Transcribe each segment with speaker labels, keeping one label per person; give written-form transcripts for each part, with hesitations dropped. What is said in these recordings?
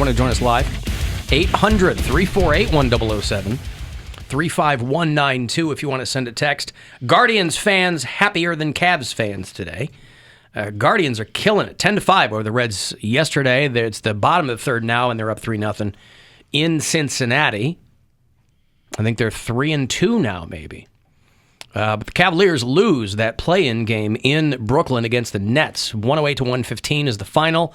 Speaker 1: want to join us live, 800-348-1007, 35192 if you want to send a text. Guardians fans happier than Cavs fans today. Guardians are killing it, 10-5 over the Reds yesterday. It's the bottom of the third now, and they're up 3-0 in Cincinnati. I think they're 3-2 now, maybe. But the Cavaliers lose that play-in game in Brooklyn against the Nets. 108-115 is the final.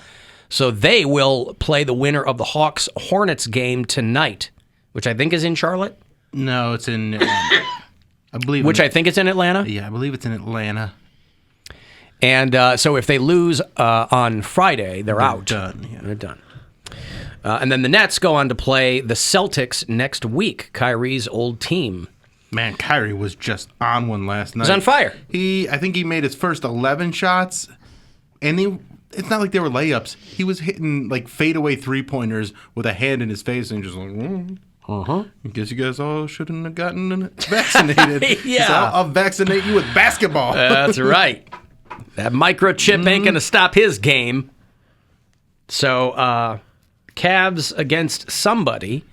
Speaker 1: So they will play the winner of the Hawks-Hornets game tonight, which I think is in Charlotte.
Speaker 2: No, it's in I believe.
Speaker 1: Which I think it's in Atlanta?
Speaker 2: Yeah, I believe it's in Atlanta.
Speaker 1: And so if they lose on Friday, they're out.
Speaker 2: Done. Yeah.
Speaker 1: They're done. And then the Nets go on to play the Celtics next week, Kyrie's old team.
Speaker 2: Man, Kyrie was just on one last night.
Speaker 1: He's on fire.
Speaker 2: I think he made his first 11 shots, and it's not like they were layups. He was hitting like fadeaway three-pointers with a hand in his face and just like, I guess you guys all shouldn't have gotten vaccinated.
Speaker 1: Yeah.
Speaker 2: So I'll vaccinate you with basketball.
Speaker 1: That's right. That microchip ain't going to stop his game. So, Cavs against somebody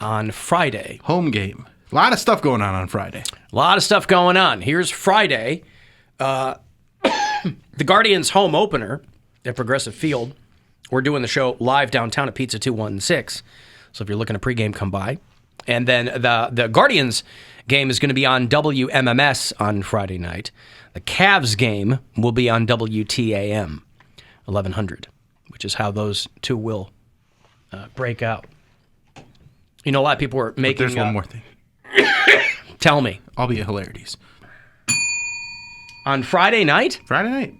Speaker 1: on Friday.
Speaker 2: Home game. A lot of stuff going on Friday.
Speaker 1: A lot of stuff going on. Here's Friday. The Guardians' home opener at Progressive Field. We're doing the show live downtown at Pizza 216. So if you're looking to pregame, come by. And then the Guardians game is going to be on WMMS on Friday night. The Cavs game will be on WTAM 1100, which is how those two will break out. You know, a lot of people are making...
Speaker 2: But there's one more thing.
Speaker 1: Tell me.
Speaker 2: I'll be at Hilarities.
Speaker 1: On Friday night?
Speaker 2: Friday,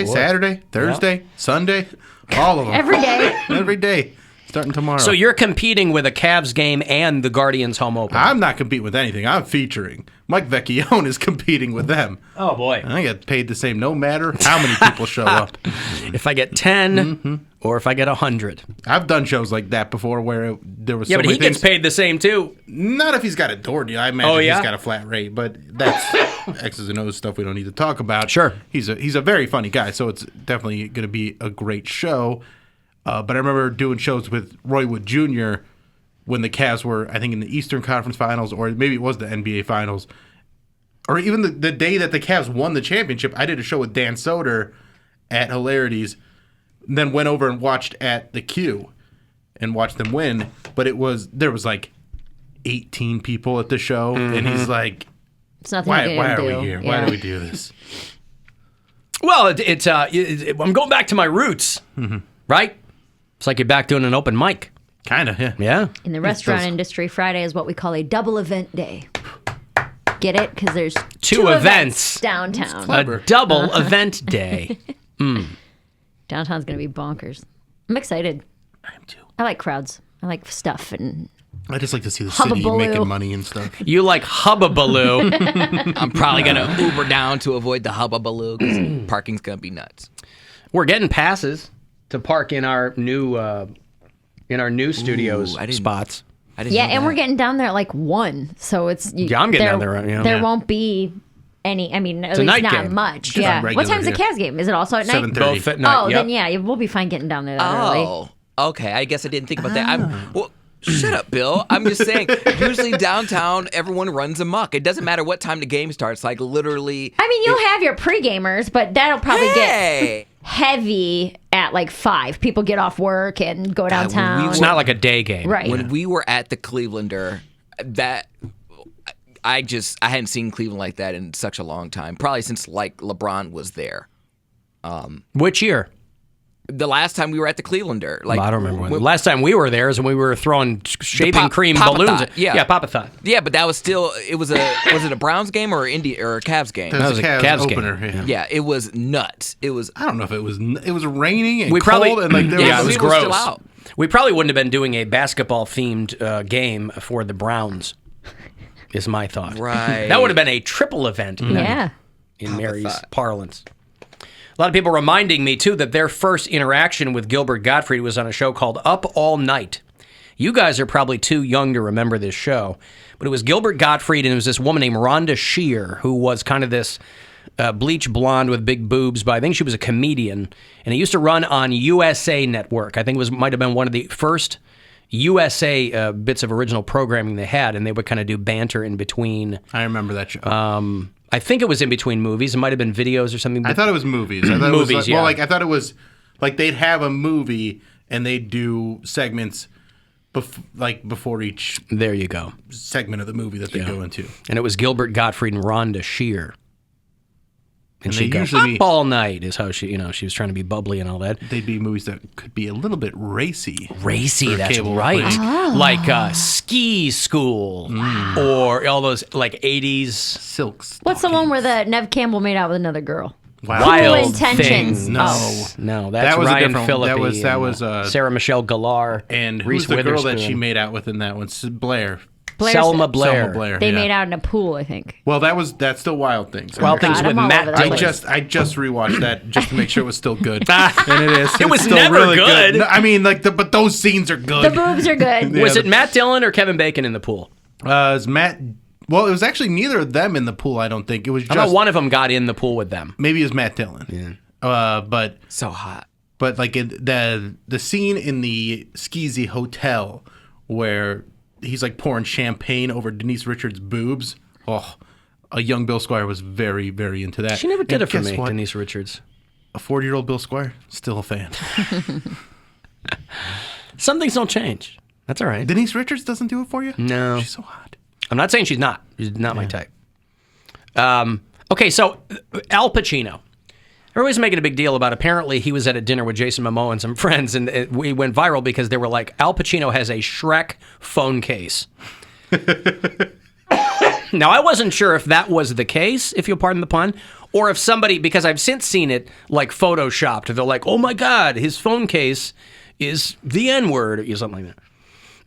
Speaker 2: Saturday, Thursday, Sunday, all of them.
Speaker 3: Every day.
Speaker 2: Every day. Starting tomorrow.
Speaker 1: So you're competing with a Cavs game and the Guardians home opener.
Speaker 2: I'm not competing with anything. I'm featuring. Mike Vecchione is competing with them.
Speaker 1: Oh, boy.
Speaker 2: I get paid the same no matter how many people show up.
Speaker 1: If I get 10 or if I get 100.
Speaker 2: I've done shows like that before where there was
Speaker 1: Yeah,
Speaker 2: so
Speaker 1: but
Speaker 2: many
Speaker 1: he
Speaker 2: things.
Speaker 1: gets paid the same, too.
Speaker 2: Not if he's got a door deal. I imagine
Speaker 1: yeah?
Speaker 2: he's got a flat rate, but that's X's and O's stuff we don't need to talk about.
Speaker 1: Sure.
Speaker 2: He's a very funny guy, so it's definitely going to be a great show. But I remember doing shows with Roy Wood Jr. when the Cavs were, I think, in the Eastern Conference Finals, or maybe it was the NBA Finals, or even the day that the Cavs won the championship. I did a show with Dan Soder at Hilarities, then went over and watched at the Q and watched them win. But there was like 18 people at the show, and he's like,
Speaker 3: It's nothing
Speaker 2: why
Speaker 3: you can
Speaker 2: are
Speaker 3: do.
Speaker 2: we here?
Speaker 3: Yeah.
Speaker 2: Why do we do this?
Speaker 1: Well, I'm going back to my roots, right? It's like you're back doing an open mic.
Speaker 2: Kind of, yeah.
Speaker 1: Yeah.
Speaker 3: In the restaurant industry, Friday is what we call a double event day. Get it? Because there's
Speaker 1: Two events
Speaker 3: downtown.
Speaker 1: A double event day.
Speaker 3: Downtown's going to be bonkers. I'm excited.
Speaker 2: I am too.
Speaker 3: I like crowds. I like stuff. And
Speaker 2: I just like to see the city
Speaker 3: Hubbabaloo.
Speaker 2: making money and stuff.
Speaker 1: You like hubbabaloo.
Speaker 4: I'm probably going to Uber down to avoid the hubbabaloo because parking's going to be nuts.
Speaker 1: We're getting passes to park in our new studios spots.
Speaker 4: I didn't
Speaker 3: yeah,
Speaker 4: know
Speaker 3: and
Speaker 4: that.
Speaker 3: we're getting down there at like 1. So it's...
Speaker 1: Yeah, I'm getting down there, yeah.
Speaker 3: There
Speaker 1: Yeah.
Speaker 3: won't be any... I mean, at
Speaker 1: It's a
Speaker 3: least
Speaker 1: night
Speaker 3: not
Speaker 1: game.
Speaker 3: much.
Speaker 2: Just
Speaker 3: Yeah.
Speaker 2: regular,
Speaker 3: What time's the
Speaker 2: yeah.
Speaker 3: Cavs game? Is it also at night?
Speaker 2: 7:30.
Speaker 1: Both at night.
Speaker 3: Oh,
Speaker 1: Yep.
Speaker 3: then yeah, we'll be fine getting down there that early.
Speaker 4: Oh, okay. I guess I didn't think about that. Well, shut up, Bill. I'm just saying, usually downtown, everyone runs amok. It doesn't matter what time the game starts. Like, literally...
Speaker 3: I mean, you'll have your pre-gamers, but that'll probably get
Speaker 4: Hey!
Speaker 3: heavy at like 5. People get off work and go downtown.
Speaker 1: It's not like a day game.
Speaker 3: Right.
Speaker 4: When we were at the Clevelander, I hadn't seen Cleveland like that in such a long time. Probably since like LeBron was there.
Speaker 1: Which year?
Speaker 4: The last time we were at the Clevelander, like
Speaker 1: I don't remember when. The last time we were there is when we were throwing shaving cream
Speaker 4: Pop-a-thon,
Speaker 1: balloons.
Speaker 4: yeah.
Speaker 1: Pop-a-thon.
Speaker 4: Yeah, but that was still. Was it a Browns game or a Cavs game?
Speaker 2: That was a Cavs
Speaker 1: game.
Speaker 2: opener. Yeah.
Speaker 4: Yeah, it was nuts. It was.
Speaker 2: I don't know if it was raining and
Speaker 1: We
Speaker 2: cold
Speaker 1: probably
Speaker 2: and like there
Speaker 1: yeah, it
Speaker 2: was
Speaker 1: was
Speaker 4: people were still
Speaker 1: gross.
Speaker 4: out.
Speaker 1: We probably wouldn't have been doing a basketball themed game for the Browns. Is my thought.
Speaker 4: Right.
Speaker 1: That would have been a triple event.
Speaker 3: Yeah.
Speaker 1: In Mary's parlance. A lot of people reminding me, too, that their first interaction with Gilbert Gottfried was on a show called Up All Night. You guys are probably too young to remember this show, but it was Gilbert Gottfried, and it was this woman named Rhonda Shear, who was kind of this bleach blonde with big boobs, but I think she was a comedian, and it used to run on USA Network. I think it might have been one of the first USA bits of original programming they had, and they would kind of do banter in between.
Speaker 2: I remember that show.
Speaker 1: I think it was in between movies. It might have been videos or something.
Speaker 2: I thought it was movies. I thought
Speaker 1: movies,
Speaker 2: it was
Speaker 1: yeah.
Speaker 2: Well, I thought it was like they'd have a movie and they'd do segments before each
Speaker 1: There you go.
Speaker 2: segment of the movie that they go into.
Speaker 1: And it was Gilbert Gottfried and Rhonda Shear. And
Speaker 2: they
Speaker 1: she'd go,
Speaker 2: usually
Speaker 1: up all night is how she was trying to be bubbly and all that.
Speaker 2: They'd be movies that could be a little bit racy.
Speaker 1: Racy,
Speaker 2: for
Speaker 1: that's
Speaker 2: cable
Speaker 1: right.
Speaker 2: playing.
Speaker 1: Like Ski School or all those like 80s
Speaker 2: Silks.
Speaker 3: What's the one where the Nev Campbell made out with another girl?
Speaker 2: Wow.
Speaker 1: Wild
Speaker 3: Intentions.
Speaker 1: Things.
Speaker 2: No.
Speaker 1: No, that's
Speaker 2: That was a
Speaker 1: Ryan
Speaker 2: different one.
Speaker 1: Phillippe.
Speaker 2: That
Speaker 1: and,
Speaker 2: was
Speaker 1: Sarah Michelle Gellar.
Speaker 2: And
Speaker 1: Reese
Speaker 2: who's the girl that
Speaker 1: Witherspoon.
Speaker 2: she made out with in that one? Blair.
Speaker 1: Selma Blair.
Speaker 2: Selma Blair.
Speaker 3: They
Speaker 2: yeah.
Speaker 3: made out in a pool, I think.
Speaker 2: Well, that's still Wild Things.
Speaker 1: Wild Things
Speaker 3: God,
Speaker 1: with
Speaker 3: I'm all
Speaker 1: Matt
Speaker 3: over that
Speaker 1: Dillon.
Speaker 3: place.
Speaker 2: I just rewatched that just to make sure it was still good, and it is.
Speaker 1: It was
Speaker 2: It's still
Speaker 1: never
Speaker 2: really
Speaker 1: good.
Speaker 2: No, I mean, but those scenes are good.
Speaker 3: The boobs are good.
Speaker 1: Was it Matt Dillon or Kevin Bacon in the pool?
Speaker 2: Is Matt? Well, it was actually neither of them in the pool. I don't think it was
Speaker 1: I know
Speaker 2: just
Speaker 1: one of them got in the pool with them.
Speaker 2: maybe it was Matt Dillon. Yeah. But
Speaker 4: So hot.
Speaker 2: like the scene in the Skeezy Hotel where he's like pouring champagne over Denise Richards' boobs. Oh, a young Bill Squire was very, very into that.
Speaker 1: She never did
Speaker 2: And
Speaker 1: it for
Speaker 2: guess
Speaker 1: me,
Speaker 2: what?
Speaker 1: Denise Richards.
Speaker 2: A 40-year-old Bill Squire, still a fan.
Speaker 1: Some things don't change. That's all right.
Speaker 2: Denise Richards doesn't do it for you?
Speaker 1: No.
Speaker 2: She's so hot.
Speaker 1: I'm not saying she's not. She's not my type. Okay, so Al Pacino. Everybody's making a big deal about apparently he was at a dinner with Jason Momoa and some friends, and we went viral because they were like, Al Pacino has a Shrek phone case. Now, I wasn't sure if that was the case, if you'll pardon the pun, or if somebody, because I've since seen it like photoshopped. They're like, oh my God, his phone case is the N-word or something like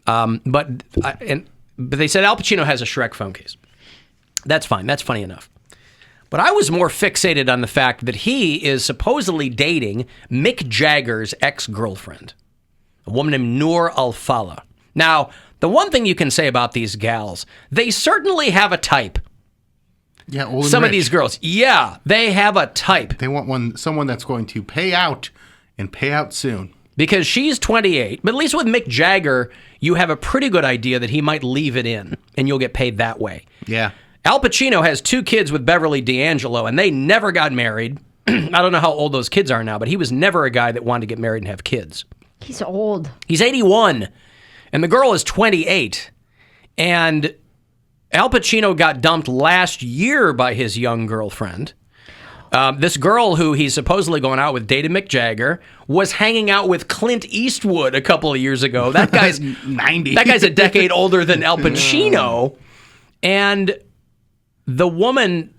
Speaker 1: that. But they said Al Pacino has a Shrek phone case. That's fine. That's funny enough. But I was more fixated on the fact that he is supposedly dating Mick Jagger's ex-girlfriend, a woman named Noor Al-Fala. Now, the one thing you can say about these gals, they certainly have a type.
Speaker 2: Yeah, old and
Speaker 1: Some of
Speaker 2: rich.
Speaker 1: these girls, yeah, they have a type.
Speaker 2: They want someone that's going to pay out and pay out soon.
Speaker 1: Because she's 28, but at least with Mick Jagger, you have a pretty good idea that he might leave it in, and you'll get paid that way.
Speaker 2: Yeah.
Speaker 1: Al Pacino has 2 kids with Beverly D'Angelo, and they never got married. I don't know how old those kids are now, but he was never a guy that wanted to get married and have kids.
Speaker 3: He's old.
Speaker 1: He's 81, and the girl is 28. And Al Pacino got dumped last year by his young girlfriend. This girl who he's supposedly going out with, dated Mick Jagger, was hanging out with Clint Eastwood a couple of years ago. That guy's
Speaker 2: 90.
Speaker 1: That guy's a decade older than Al Pacino. And the woman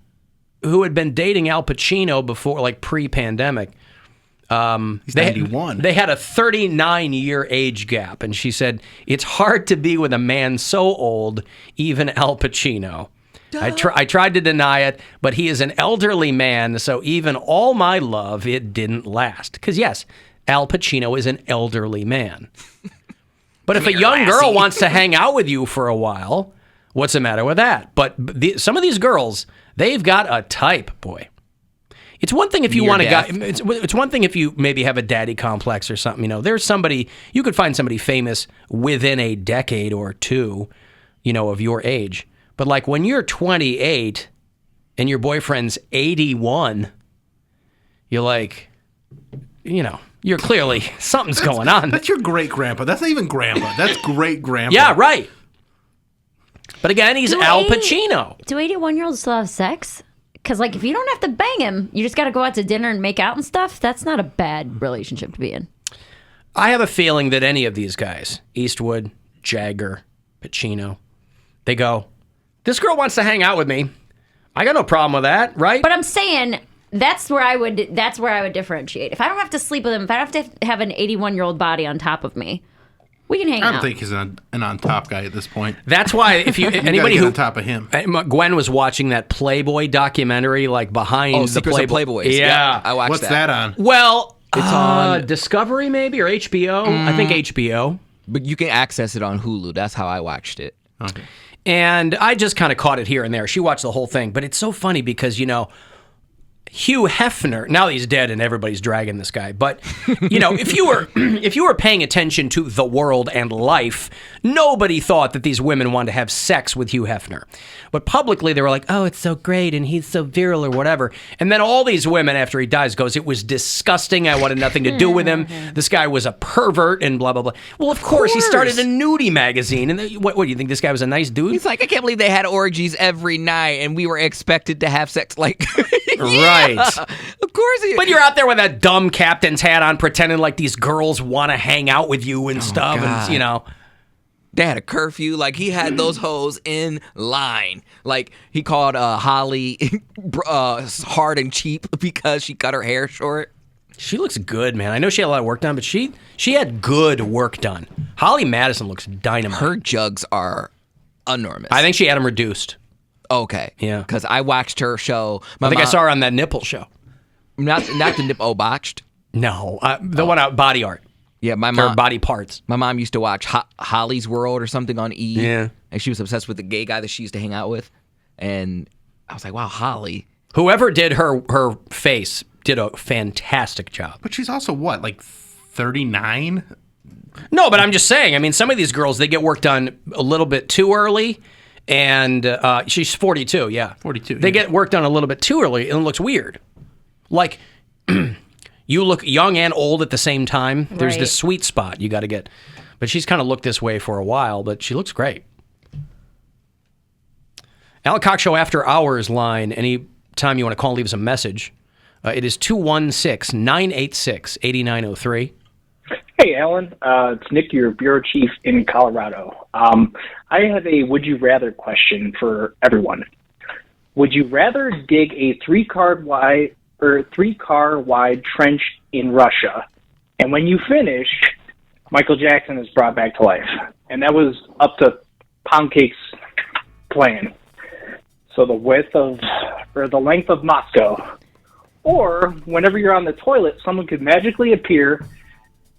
Speaker 1: who had been dating Al Pacino before, like pre-pandemic,
Speaker 2: He's 91.
Speaker 1: They had a 39-year age gap, and she said, it's hard to be with a man so old, even Al Pacino. I tried to deny it, but he is an elderly man, so even all my love, it didn't last. Because, yes, Al Pacino is an elderly man. But if a young girl wants to hang out with you for a while, what's the matter with that? But some of these girls, they've got a type, boy. It's one thing if you
Speaker 4: Near
Speaker 1: want a guy.
Speaker 4: death.
Speaker 1: It's one thing if you maybe have a daddy complex or something. You know, there's somebody you could find somebody famous within a decade or two, you know, of your age. But like when you're 28 and your boyfriend's 81, you're like, you know, you're clearly something's going on.
Speaker 2: That's your great grandpa. That's not even grandpa. That's great grandpa.
Speaker 1: Yeah, right. But again, he's
Speaker 3: Do
Speaker 1: Al
Speaker 3: 80
Speaker 1: Pacino.
Speaker 3: Do 81-year-olds still have sex? Because, like, if you don't have to bang him, you just got to go out to dinner and make out and stuff, that's not a bad relationship to be in.
Speaker 1: I have a feeling that any of these guys, Eastwood, Jagger, Pacino, they go, this girl wants to hang out with me. I got no problem with that, right?
Speaker 3: But I'm saying that's where I would differentiate. If I don't have to sleep with him, if I don't have to have an 81-year-old body on top of me, we can hang
Speaker 2: I
Speaker 3: out.
Speaker 2: don't think he's an on-top guy at this point.
Speaker 1: That's why if you
Speaker 2: You gotta
Speaker 1: anybody
Speaker 2: get
Speaker 1: who
Speaker 2: on top of him.
Speaker 1: Gwen was watching that Playboy documentary, like behind the
Speaker 4: Secrets of
Speaker 1: Playboy.
Speaker 4: Playboys.
Speaker 1: Yeah.
Speaker 4: I watched
Speaker 2: What's that on?
Speaker 1: Well, it's
Speaker 4: on-
Speaker 1: Discovery maybe or HBO. I think HBO.
Speaker 4: But you can access it on Hulu. That's how I watched it.
Speaker 2: Okay.
Speaker 1: And I just kind of caught it here and there. She watched the whole thing, but it's so funny because, you know, Hugh Hefner, now he's dead and everybody's dragging this guy, but if you were paying attention to the world and life, nobody thought that these women wanted to have sex with Hugh Hefner. But publicly they were like, oh, it's so great and he's so virile or whatever. And then all these women after he dies goes, it was disgusting. I wanted nothing to do with him. This guy was a pervert and blah, blah, blah. Well, of course. He started a nudie magazine. And what do you think, this guy was a nice dude?
Speaker 4: He's like, I can't believe they had orgies every night and we were expected to have sex like...
Speaker 1: Right.
Speaker 4: Of course he...
Speaker 1: But you're out there with that dumb captain's hat on pretending like these girls want to hang out with you and stuff.
Speaker 4: God.
Speaker 1: And,
Speaker 4: They had a curfew. Like, he had those hoes in line. Like, he called Holly hard and cheap because she cut her hair short.
Speaker 1: She looks good, man. I know she had a lot of work done, but she had good work done. Holly Madison looks dynamite.
Speaker 4: Her jugs are enormous.
Speaker 1: I think she had them reduced.
Speaker 4: Okay.
Speaker 1: Yeah.
Speaker 4: Because I watched her show.
Speaker 1: I think I saw her on that nipple show.
Speaker 4: Not the nip. Oh, botched.
Speaker 1: No, the one out Body Art.
Speaker 4: Yeah, my
Speaker 1: Or
Speaker 4: mom.
Speaker 1: Body Parts.
Speaker 4: My mom used to watch Holly's World or something on E.
Speaker 1: Yeah.
Speaker 4: And she was obsessed with the gay guy that she used to hang out with. And I was like, wow, Holly.
Speaker 1: Whoever did her face did a fantastic job.
Speaker 2: But she's also what, like 39?
Speaker 1: No, but I'm just saying. I mean, some of these girls, they get work done a little bit too early. And she's 42, yeah.
Speaker 2: 42.
Speaker 1: They get work done a little bit too early, and it looks weird. Like, you look young and old at the same time. There's
Speaker 3: Right.
Speaker 1: this sweet spot you got to get. But she's kind of looked this way for a while, but she looks great. Alan Cox Show After Hours line, anytime you want to call and leave us a message. It is 216-986-8903.
Speaker 5: Hey, Alan. It's Nick, your bureau chief in Colorado. I have a would you rather question for everyone. Would you rather dig a three-car wide trench in Russia, and when you finish, Michael Jackson is brought back to life? And that was up to Poundcake's plan. So the length of Moscow. Or whenever you're on the toilet, someone could magically appear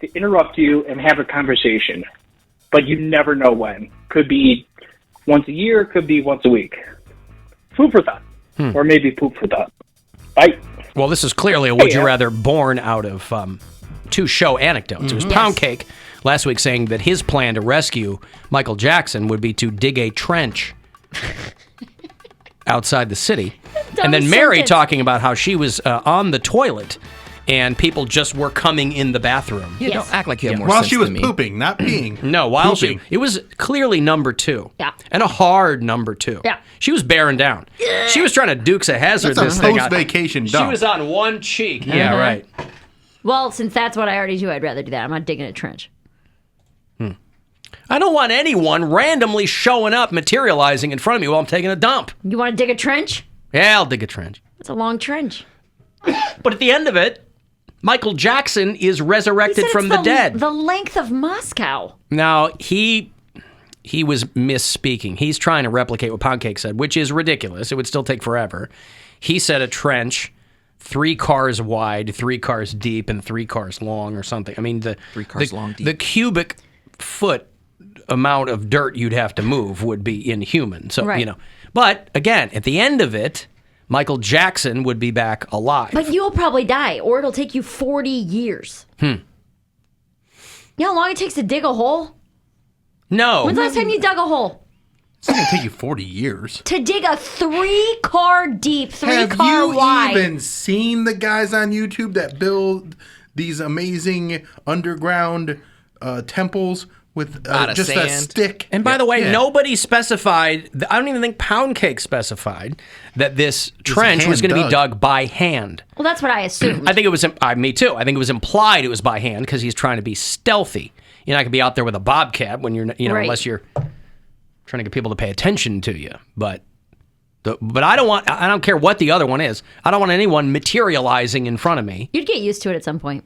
Speaker 5: to interrupt you and have a conversation. But you never know when. Could be once a year, could be once a week. Food for thought. Or maybe poop for thought. Bye.
Speaker 1: Well, this is clearly a would you rather born out of two show anecdotes. It was Poundcake last week saying that his plan to rescue Michael Jackson would be to dig a trench outside the city. And then Mary talking about how she was on the toilet and people just were coming in the bathroom.
Speaker 4: Yeah, don't act like you have more
Speaker 2: While
Speaker 4: sense
Speaker 2: she was
Speaker 4: than me.
Speaker 2: pooping, not peeing.
Speaker 1: No, while
Speaker 2: Pooping.
Speaker 1: it was clearly number two.
Speaker 3: Yeah.
Speaker 1: And a hard number two.
Speaker 3: Yeah.
Speaker 1: She was bearing down. She was trying to Dukes of Hazzard
Speaker 2: That's
Speaker 1: this
Speaker 2: a
Speaker 1: thing out.
Speaker 2: post-vacation
Speaker 1: She
Speaker 2: dump.
Speaker 1: was on one cheek. Yeah, right.
Speaker 3: Well, since that's what I already do, I'd rather do that. I'm not digging a trench.
Speaker 1: I don't want anyone randomly showing up, materializing in front of me while I'm taking a dump.
Speaker 3: You want to dig a trench?
Speaker 1: Yeah, I'll dig a trench.
Speaker 3: It's a long trench.
Speaker 1: But at the end of it, Michael Jackson is resurrected
Speaker 3: He said
Speaker 1: from
Speaker 3: it's
Speaker 1: the dead.
Speaker 3: The length of Moscow.
Speaker 1: Now, he was misspeaking. He's trying to replicate what Poundcake said, which is ridiculous. It would still take forever. He said a trench, 3 cars wide, 3 cars deep, and 3 cars long or something. I mean,
Speaker 4: 3 cars long, deep.
Speaker 1: The cubic foot amount of dirt you'd have to move would be inhuman. So,
Speaker 3: Right.
Speaker 1: But again, at the end of it, Michael Jackson would be back alive.
Speaker 3: But you'll probably die, or it'll take you 40 years. You know how long it takes to dig a hole?
Speaker 1: No.
Speaker 3: When's the last time you dug a hole?
Speaker 2: It's going to take you 40 years.
Speaker 3: To dig a 3-car deep, 3-car
Speaker 2: Have you
Speaker 3: wide.
Speaker 2: even seen the guys on YouTube that build these amazing underground temples with
Speaker 4: Out of
Speaker 2: just a
Speaker 4: sand.
Speaker 2: stick?
Speaker 1: And by the way,
Speaker 2: Yeah.
Speaker 1: nobody specified, I don't even think Poundcake specified, that this trench was
Speaker 2: hand
Speaker 1: going to be
Speaker 2: dug.
Speaker 1: dug by hand.
Speaker 3: Well, that's what I assumed.
Speaker 1: I think it was, me too. I think it was implied it was by hand because he's trying to be stealthy. You're not going to be out there with a bobcat when you're,
Speaker 3: Right.
Speaker 1: unless you're trying to get people to pay attention to you. But I don't care what the other one is. I don't want anyone materializing in front of me.
Speaker 3: You'd get used to it at some point.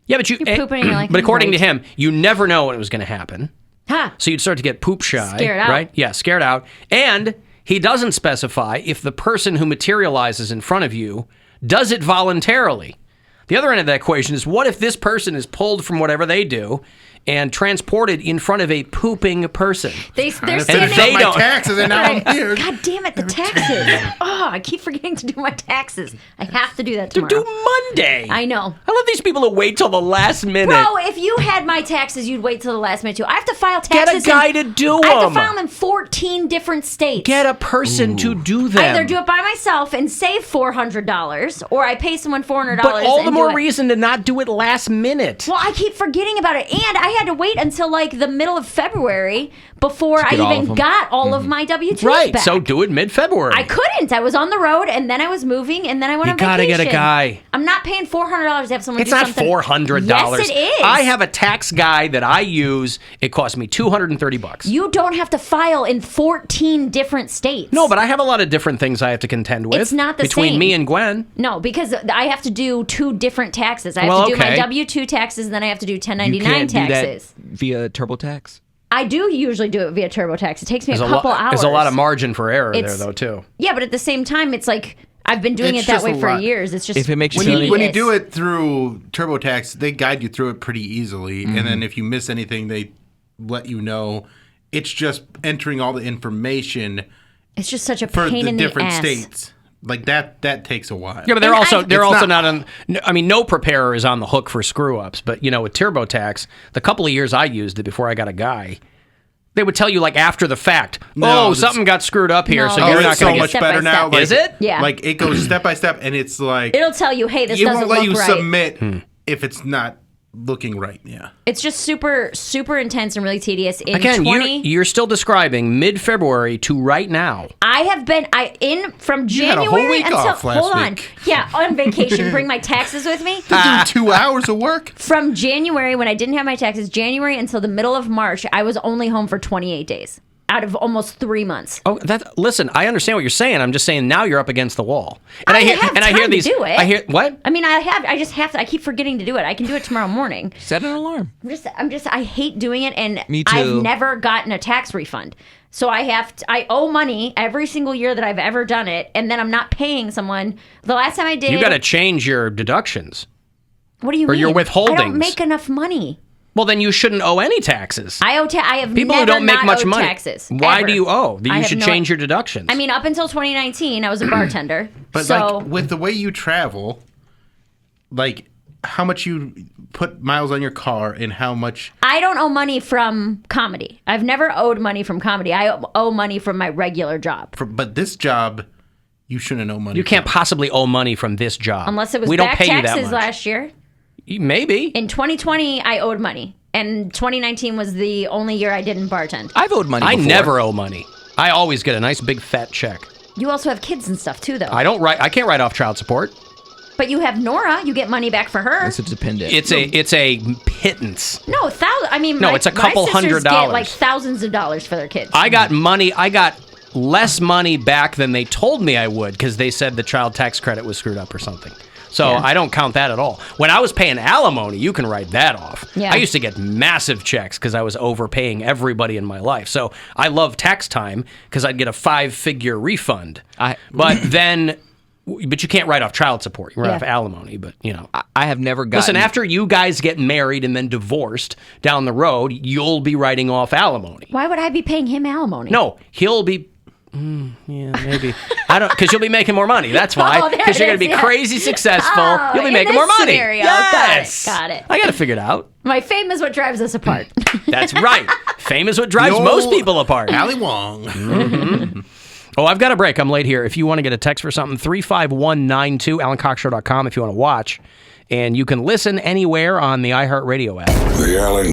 Speaker 1: Yeah, but
Speaker 3: You're pooping and you're like,
Speaker 1: but according to
Speaker 3: "Great."
Speaker 1: him, you never know when it was going to happen.
Speaker 3: Ha!
Speaker 1: So you'd start to get poop shy.
Speaker 3: Scared out.
Speaker 1: Right? Yeah, scared out. And he doesn't specify if the person who materializes in front of you does it voluntarily. The other end of that equation is what if this person is pulled from whatever they do and transported in front of a pooping person.
Speaker 3: They're
Speaker 2: And
Speaker 3: standing.
Speaker 1: they
Speaker 2: my
Speaker 1: don't-
Speaker 2: taxes, and now I'm here.
Speaker 3: God damn it, the taxes. Oh, I keep forgetting to do my taxes. I have to do that
Speaker 1: To
Speaker 3: tomorrow.
Speaker 1: do Monday.
Speaker 3: I know.
Speaker 1: I love these people who wait till the last minute.
Speaker 3: Bro, if you had my taxes, you'd wait till the last minute too. I have to file
Speaker 1: Get
Speaker 3: taxes.
Speaker 1: a guy to do
Speaker 3: I have to
Speaker 1: them.
Speaker 3: file them in 14 different states.
Speaker 1: Get a person to do them.
Speaker 3: Either do it by myself and save $400, or I pay someone $400.
Speaker 1: But all the
Speaker 3: and
Speaker 1: more
Speaker 3: do it.
Speaker 1: reason to not do it last minute.
Speaker 3: Well, I keep forgetting about it, and I had to wait until like the middle of February before I
Speaker 4: get all of
Speaker 3: even
Speaker 4: them.
Speaker 3: got all of my W-2s
Speaker 1: Right,
Speaker 3: back.
Speaker 1: so do it mid-February.
Speaker 3: I couldn't. I was on the road, and then I was moving, and then I went
Speaker 1: You
Speaker 3: on
Speaker 1: gotta
Speaker 3: vacation.
Speaker 1: get a guy.
Speaker 3: I'm not paying $400 to have someone
Speaker 1: It's
Speaker 3: do
Speaker 1: not
Speaker 3: something.
Speaker 1: $400.
Speaker 3: Yes, it is.
Speaker 1: I have a tax guy that I use. It costs me $230.
Speaker 3: You don't have to file in 14 different states.
Speaker 1: No, but I have a lot of different things I have to contend with.
Speaker 3: It's not the
Speaker 1: between
Speaker 3: same.
Speaker 1: me and Gwen.
Speaker 3: No, because I have to do 2 different taxes. I have
Speaker 1: Well,
Speaker 3: to do my
Speaker 1: okay.
Speaker 3: W-2 taxes, and then I have to do
Speaker 4: You
Speaker 3: 1099
Speaker 4: can't do
Speaker 3: taxes.
Speaker 4: that via TurboTax.
Speaker 3: I do usually do it via TurboTax. It takes me
Speaker 1: There's
Speaker 3: a couple hours.
Speaker 1: There's a lot of margin for error there,
Speaker 3: It's-
Speaker 1: though, too.
Speaker 3: Yeah, but at the same time, it's like I've been doing
Speaker 2: It's
Speaker 3: it that
Speaker 2: just
Speaker 3: way
Speaker 2: a
Speaker 3: for
Speaker 2: lot.
Speaker 3: years. It's just
Speaker 4: If it makes you
Speaker 2: When
Speaker 4: feel
Speaker 2: you,
Speaker 4: any-
Speaker 2: when you
Speaker 3: tedious.
Speaker 2: do it through TurboTax, they guide you through it pretty easily. And then if you miss anything, they let you know. It's just entering all the information
Speaker 3: It's just such a
Speaker 2: for
Speaker 3: pain
Speaker 2: the
Speaker 3: in the
Speaker 2: different
Speaker 3: ass.
Speaker 2: states. Like that takes a while.
Speaker 1: Yeah, but they're
Speaker 3: And
Speaker 1: also
Speaker 3: I-
Speaker 1: they're
Speaker 2: It's
Speaker 1: also
Speaker 2: not-
Speaker 1: not on. I mean, no preparer is on the hook for screw ups. But with TurboTax, the couple of years I used it before I got a guy, they would tell you like after the fact.
Speaker 2: No,
Speaker 1: Oh, something got screwed up here,
Speaker 3: No,
Speaker 1: so
Speaker 2: Oh,
Speaker 1: you're
Speaker 2: it's
Speaker 1: not
Speaker 2: so
Speaker 1: going to
Speaker 2: much
Speaker 3: step
Speaker 2: better
Speaker 3: by
Speaker 2: now.
Speaker 3: step.
Speaker 2: Like,
Speaker 1: Is it?
Speaker 3: Yeah.
Speaker 2: Like it goes step by step, and it's like
Speaker 3: It'll tell you, hey, this
Speaker 2: it
Speaker 3: doesn't
Speaker 2: won't let
Speaker 3: look
Speaker 2: you
Speaker 3: right.
Speaker 2: submit if it's not looking right. Yeah.
Speaker 3: It's just super, super intense and really tedious. In
Speaker 1: Again,
Speaker 3: 20,
Speaker 1: you're still describing mid-February to right now.
Speaker 3: I have been from
Speaker 2: You had a
Speaker 3: January
Speaker 2: whole week
Speaker 3: until
Speaker 2: off last
Speaker 3: hold on,
Speaker 2: week.
Speaker 3: yeah, on vacation. Bring my taxes with me.
Speaker 2: Doing 2 hours of work.
Speaker 3: From January, when I didn't have my taxes, January until the middle of March, I was only home for 28 days out of almost 3 months.
Speaker 1: Oh, listen, I understand what you're saying. I'm just saying now you're up agast the wall. And
Speaker 3: I have
Speaker 1: I hear
Speaker 3: time to
Speaker 1: these.
Speaker 3: do it.
Speaker 1: I hear what?
Speaker 3: I mean, I just have to. I keep forgetting to do it. I can do it tomorrow morning.
Speaker 4: Set an alarm.
Speaker 3: I hate doing it, and
Speaker 4: Me too.
Speaker 3: I've never gotten a tax refund. So I owe money every single year that I've ever done it, and then I'm not paying someone. The last time I did,
Speaker 1: You got to change your deductions.
Speaker 3: what do you
Speaker 1: or
Speaker 3: mean?
Speaker 1: your
Speaker 3: I
Speaker 1: withholdings.
Speaker 3: don't make enough money.
Speaker 1: Well, then you shouldn't owe any taxes.
Speaker 3: I have
Speaker 1: People
Speaker 3: never
Speaker 1: who don't make
Speaker 3: not
Speaker 1: much
Speaker 3: owed
Speaker 1: money.
Speaker 3: taxes.
Speaker 1: Why
Speaker 3: ever.
Speaker 1: do you owe?
Speaker 3: I
Speaker 1: You
Speaker 3: have
Speaker 1: should
Speaker 3: no-
Speaker 1: change your deductions.
Speaker 3: I mean, up until 2019, I was a bartender.
Speaker 2: But
Speaker 3: so
Speaker 2: like with the way you travel, like how much you put miles on your car and how much
Speaker 3: I don't owe money from comedy. I've never owed money from comedy. I owe money from my regular job.
Speaker 2: but this job you shouldn't owe money.
Speaker 1: you can't possibly owe money from this job.
Speaker 3: Unless it was
Speaker 1: we don't
Speaker 3: back
Speaker 1: pay you that
Speaker 3: taxes
Speaker 1: much.
Speaker 3: last year.
Speaker 1: Maybe.
Speaker 3: In 2020, I owed money. And 2019 was the only year I didn't bartend.
Speaker 4: I've owed money
Speaker 1: I
Speaker 4: before.
Speaker 1: never owe money. I always get a nice big fat check.
Speaker 3: You also have kids and stuff too, though.
Speaker 1: I can't write off child support.
Speaker 3: But you have Nora. You get money back for her.
Speaker 4: It's a dependent.
Speaker 1: It's a pittance.
Speaker 3: No,
Speaker 1: it's a couple
Speaker 3: my sisters
Speaker 1: $100.
Speaker 3: Get like thousands of dollars for their kids.
Speaker 1: I got money. I got less money back than they told me I would because they said the child tax credit was screwed up or something. So
Speaker 3: Yeah.
Speaker 1: I don't count that at all. When I was paying alimony, you can write that off.
Speaker 3: Yeah.
Speaker 1: I used to get massive checks because I was overpaying everybody in my life. So I love tax time because I'd get a 5-figure refund. But you can't write off child support. You write
Speaker 3: Yeah.
Speaker 1: off alimony, but
Speaker 4: I have never gotten.
Speaker 1: Listen, after you guys get married and then divorced down the road, you'll be writing off alimony.
Speaker 3: Why would I be paying him alimony?
Speaker 1: No, he'll be. Yeah, maybe. I don't, because you'll be making more money. That's why.
Speaker 3: Oh, there
Speaker 1: Because you're
Speaker 3: it
Speaker 1: going to
Speaker 3: is,
Speaker 1: be
Speaker 3: yeah.
Speaker 1: crazy successful.
Speaker 3: Oh,
Speaker 1: You'll be
Speaker 3: in
Speaker 1: making
Speaker 3: this
Speaker 1: more money.
Speaker 3: scenario.
Speaker 1: Yes.
Speaker 3: Got it.
Speaker 1: I got to figure it out.
Speaker 3: My fame is what drives us apart.
Speaker 1: That's right. Fame is what drives
Speaker 2: The
Speaker 1: most
Speaker 2: old
Speaker 1: people apart.
Speaker 2: Ali Wong.
Speaker 1: Oh, I've got a break. I'm late here. If you want to get a text for something, 35192, AlanCoxShow.com if you want to watch. And you can listen anywhere on the iHeartRadio app.
Speaker 6: The Alan